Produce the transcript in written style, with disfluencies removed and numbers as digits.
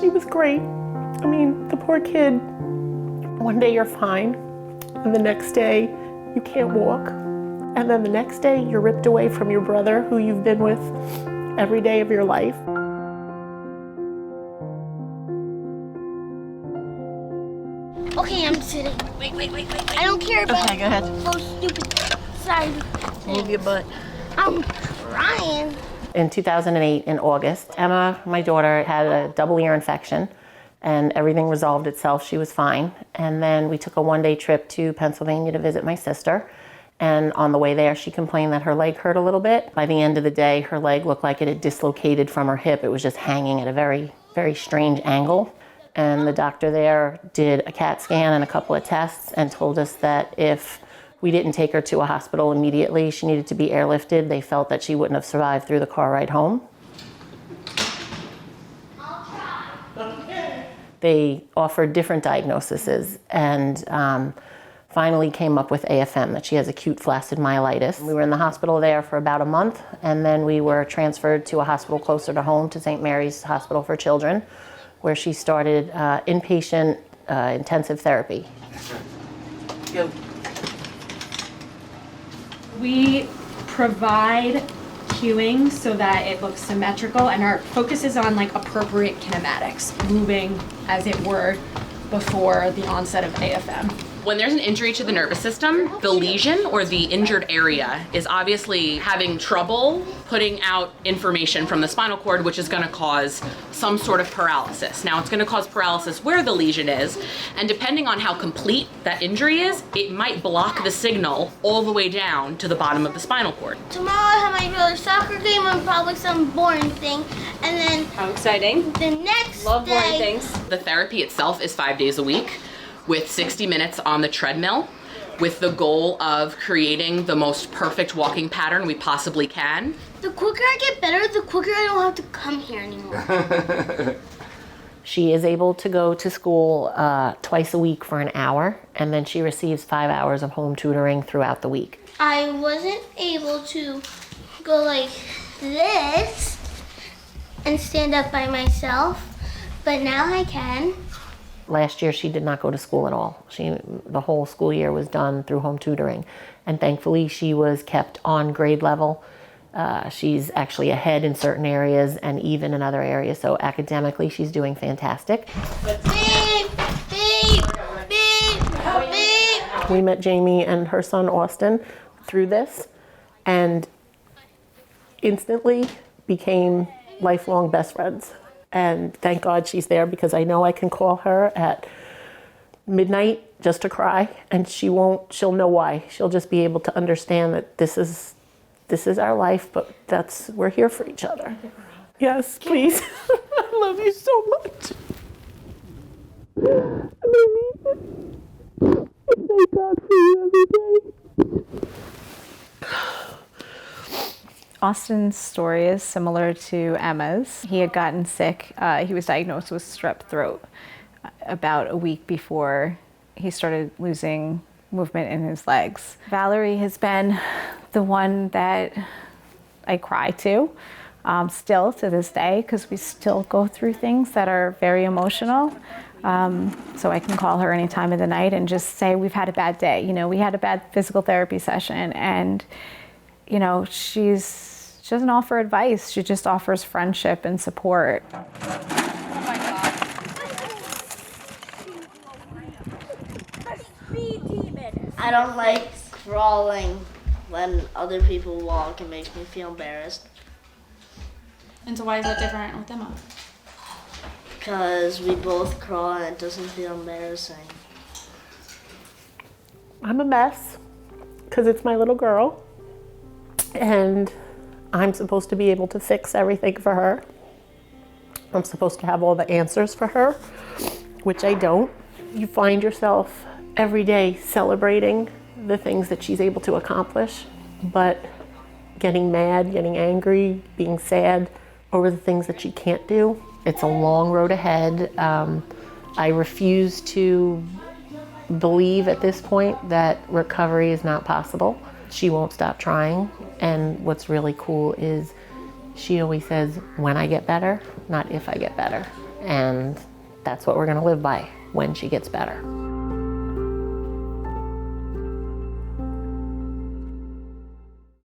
she was great. I mean, the poor kid, one day you're fine, and the next day you can't walk. And then the next day you're ripped away from your brother who you've been with every day of your life. Okay, I'm sitting. Wait. I don't care about Okay, go ahead. those stupid side things. Move your butt. I'm crying. In 2008, in August, Emma, my daughter, had a double ear infection and everything resolved itself. She was fine. And then we took a one-day trip to Pennsylvania to visit my sister. And on the way there, she complained that her leg hurt a little bit. By the end of the day, her leg looked like it had dislocated from her hip. It was just hanging at a very, very strange angle. And the doctor there did a CAT scan and a couple of tests and told us that if we didn't take her to a hospital immediately, she needed to be airlifted. They felt that she wouldn't have survived through the car ride home. They offered different diagnoses and finally came up with AFM, that she has acute flaccid myelitis. We were in the hospital there for about a month, and then we were transferred to a hospital closer to home, to St. Mary's Hospital for Children, where she started inpatient intensive therapy. Go. We provide cueing so that it looks symmetrical, and our focus is on like appropriate kinematics, moving as it were before the onset of AFM. When there's an injury to the nervous system, the lesion or the injured area is obviously having trouble putting out information from the spinal cord, which is going to cause some sort of paralysis. Now, it's going to cause paralysis where the lesion is, and depending on how complete that injury is, it might block the signal all the way down to the bottom of the spinal cord. Tomorrow I have my brother's soccer game and probably some boring thing. And then How exciting. the next Love boring day, things. The therapy itself is 5 days a week with 60 minutes on the treadmill, with the goal of creating the most perfect walking pattern we possibly can. the quicker I get better, the quicker I don't have to come here anymore. She is able to go to school twice a week for an hour, and then she receives 5 hours of home tutoring throughout the week. I wasn't able to go like this and stand up by myself, but now I can. Last year, she did not go to school at all. The whole school year was done through home tutoring, and thankfully she was kept on grade level. She's actually ahead in certain areas and even in other areas, so academically she's doing fantastic. Beep, beep, beep, beep. We met Jamie and her son Austin through this and instantly became lifelong best friends. And thank God she's there, because I know I can call her at midnight just to cry, and she'll know why. She'll just be able to understand that this is our life, but we're here for each other. Yes, please. I love you so much. I love you. Thank God for you every day. Austin's story is similar to Emma's. He had gotten sick. He was diagnosed with strep throat about a week before he started losing movement in his legs. Valerie has been the one that I cry to still to this day, because we still go through things that are very emotional. So I can call her any time of the night and just say, we've had a bad day. We had a bad physical therapy session, and she doesn't offer advice. She just offers friendship and support. I don't like crawling when other people walk. It makes me feel embarrassed. And so why is that different with Emma? Because we both crawl and it doesn't feel embarrassing. I'm a mess because it's my little girl, and I'm supposed to be able to fix everything for her. I'm supposed to have all the answers for her, which I don't. You find yourself every day celebrating the things that she's able to accomplish, but getting mad, getting angry, being sad over the things that she can't do. It's a long road ahead. I refuse to believe at this point that recovery is not possible. She won't stop trying, and what's really cool is she always says, when I get better, not if I get better. and that's what we're going to live by when she gets better.